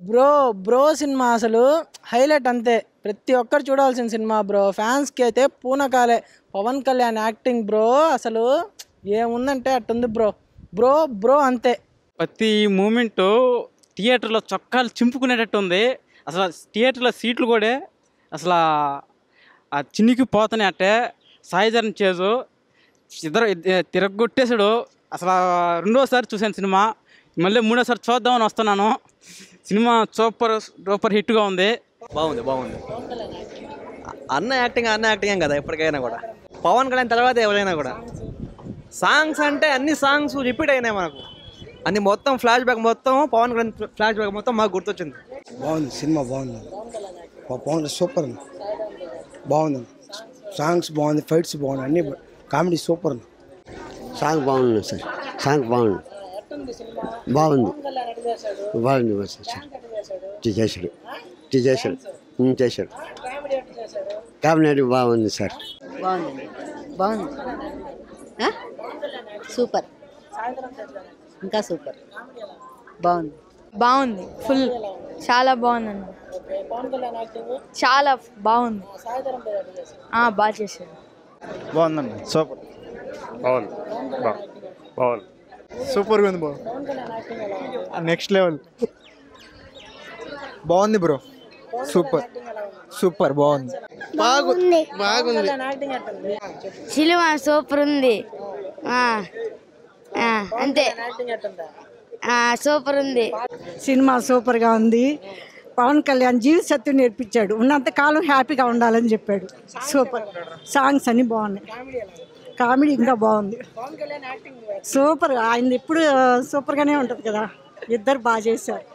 Bro bro cinema అసలు highlight అంతే. ప్రతి ఒక్కరు చూడాల్సిన సినిమా బ్రో. ఫ్యాన్స్కి అయితే పూనకాలే. పవన్ కళ్యాణ్ యాక్టింగ్ బ్రో అసలు ఏముందంటే అట్టుంది బ్రో. బ్రో బ్రో అంతే. ప్రతి మూమెంటు థియేటర్లో చొక్కాలు చింపుకునేటట్టు ఉంది. అసలు థియేటర్లో సీట్లు కూడా అసలు ఆ చినికి పోతనే అట్టే. సాయిధరం చేజు ఇద్దరు తిరగొట్టేసాడు. అసలు రెండోసారి చూశాను సినిమా, మళ్ళీ మూడోసారి చూద్దామని వస్తున్నాను. సినిమా సూపర్ సూపర్ హిట్గా ఉంది. బాగుంది బాగుంది. అన్న యాక్టింగ్ కదా ఎప్పటికైనా కూడా. పవన్ కళ్యాణ్ తర్వాత ఎవరైనా కూడా. సాంగ్స్ అంటే అన్ని సాంగ్స్ రిపీట్ అయినాయి మనకు. అన్ని మొత్తం ఫ్లాష్ బ్యాక్, మొత్తం పవన్ కళ్యాణ్ ఫ్లాష్ బ్యాక్ మొత్తం మాకు గుర్తొచ్చింది. బాగుంది సినిమా, బాగుంది. పవన్ సూపర్ ఉంది, బాగుంది. సాంగ్స్ బాగుంది, ఫైట్స్ బాగుంది, అన్ని కామెడీ సూపర్ ఉంది. సాంగ్ బాగుంది సార్, సాంగ్ బాగుంది, బాగుంది బాగుంది చేశాడు చేశాడు కామెడీ బాగుంది సార్. బాగుంది బాగుంది, సూపర్, ఇంకా సూపర్, బాగుంది బాగుంది, ఫుల్ చాలా బాగుందండి. చాలా బాగుంది, బాగా చేశారు. బాగుందండి, సూపర్, బాగుంది, బాగుంది, సూపర్గా ఉంది. నెక్స్ట్ లెవెల్ బాగుంది బ్రో. సూపర్ సూపర్ బాగుంది, బాగుంది బాగుంది. సినిమా సూపర్ ఉంది, అంతే, సూపర్ ఉంది. సినిమా సూపర్గా ఉంది. పవన్ కళ్యాణ్ జీవిత సత్యం నేర్పించాడు. ఉన్నంతకాలం హ్యాపీగా ఉండాలని చెప్పాడు. సూపర్. సాంగ్స్ అన్నీ బాగున్నాయి, కామెడీ ఇంకా బాగుంది. సూపర్. ఆయన ఎప్పుడు సూపర్గానే ఉంటుంది కదా. ఇద్దరు బాగా చేశారు.